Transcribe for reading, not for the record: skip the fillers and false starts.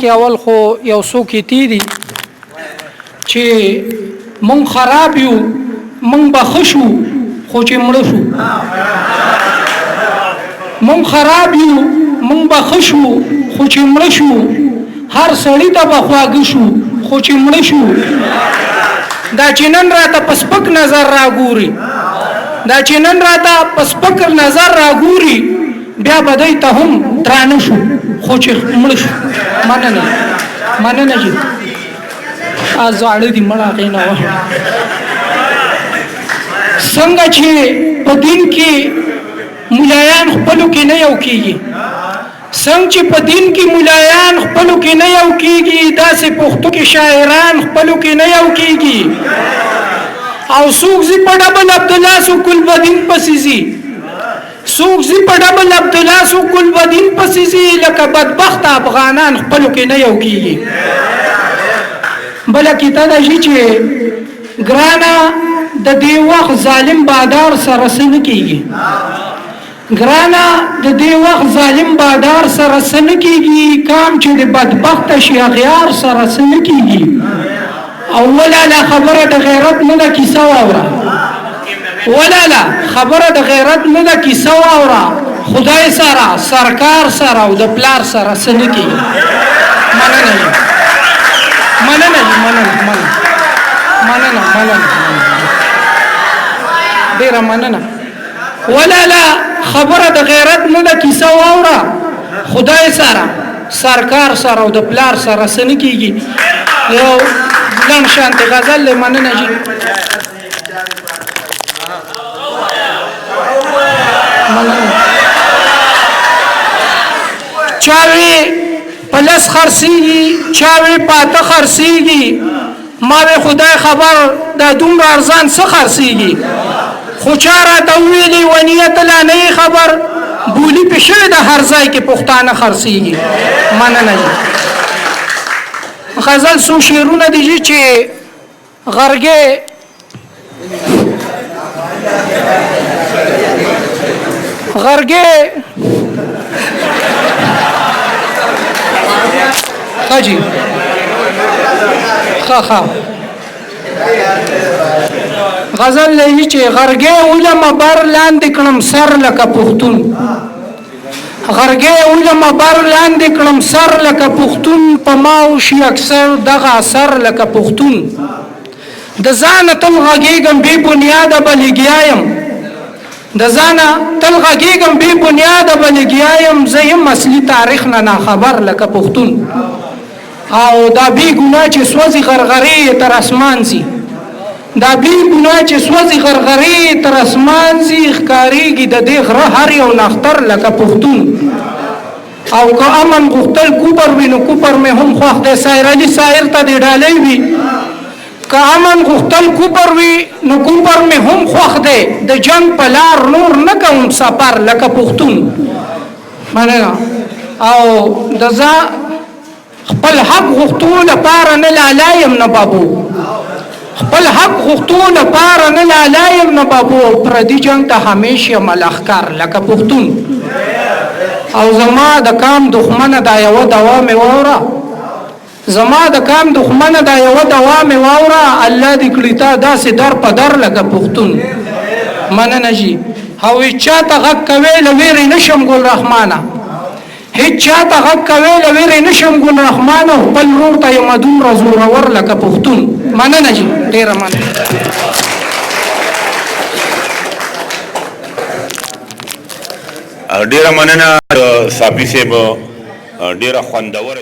کې اول خو یو څو کې تیری چې مونږ خراب یو مونږ بخښو خو چې مړ شو مونږ خراب یو مونږ بخښو خو چې مړ شو هر سړی ته بخواږ شو خو چې مړ شو دا چې نن راته په سپک نظر راګوري دا چې نن راته په سپک نظر راګوري بیا بدای ته هم درانه شو خو چې مړ شو مننه جی ازاړه دي مړه غینه و څنګه چې په دین کې مولایان خپلو کې نه یو کیږي څنګه چې په دین کې مولایان خپلو کې نه یو کیږي داسې پښتو کې شاعران خپلو کې نه یو کیږي او څوک زی په ډبل عبد الله سو کل بدین پسیزي څوک زی په ډبل عبد الله سو کل بدین پسیزي لکه بدبخت افغانان خپلو کې نه یو کیږي بلکې تا دا شي چې ګرانا د دې وخت ظالم بادار سره سن کیږي ګرانا د دې وخت ظالم بادار سره سن کیږي کام چې د بدبخت شي غیار سره سن کیږي او ولا لا خبره د غیرت نه د کیسه واوره ولا لا خبره د غیرت نه د کیسه واوره خدای سره سرکار سره او د پلار سره سن کیږي مننه ډیره مننه ولا لا خبره د غیرت نه د کیسه واوره خدای سره سرکار سره او د پلار سره سن کیږي یو لن شانت غزل له مننه جی چاوی پلس خرسیږي چاوی پاته خرسیږي ما به خدای خبر دا دومره ارزان څه خرسیږي خو چاره ته ویلي ونیت لا نه خبر بولی پښه د هر ځای کې پښتانه خرسیږي مننه غزل سو شیرونه دي چې غرګه خاجي خا غزل لې چې غرګه علماء بر لاندې کړم سر لکه پښتون غرګه علماء بر لاندې کړم سر لکه پښتون پماو شي اکثر دغه اثر لکه پښتون د ځان تل غږیږم بے بنیاد بلګیایم د ځان تل غږیږم بے بنیاد بلګیایم زیم اصلي تاریخ نه خبر لکه پښتون او دا بی ګناه چې سوځي غرغري تر اسمان سي دا بی ګناه چې سوځي غرغري تر اسمان سي ښکاریږي د دې غره هر یو نختر لکه پښتون او که امن غختل کوپر وینو کوپر مې هم خوښ د سایر علي سایر ته دی ډالې وي که امن غختل کوپر وی نو کوپر مې هم خوښ دی د جنگ په لار نور نه کوم سفر لکه پښتون مننه او د ځا خپل حق غختو لپاره نه لالایم نه بابو خپل حق غختو لپاره نه لالایم نه بابو پردي جنگ ته همیشه ملخکار لکه پښتون او زما د کام دښمنه دا یو دوام وره زما د کام دښمنه دا یو دوام وره الله دې کړی تا داسې در په در لکه پښتون مننه جی او چاته غږ کوي لویری نشم ګل رحمانه هیڅ چاته غږ کوي لویری نشم ګل رحمانه خپل ورور ته یم دومره زورور لکه پښتون مننه جی ډیره مننه ډیره مننه صافي صاحب ډیره خوندور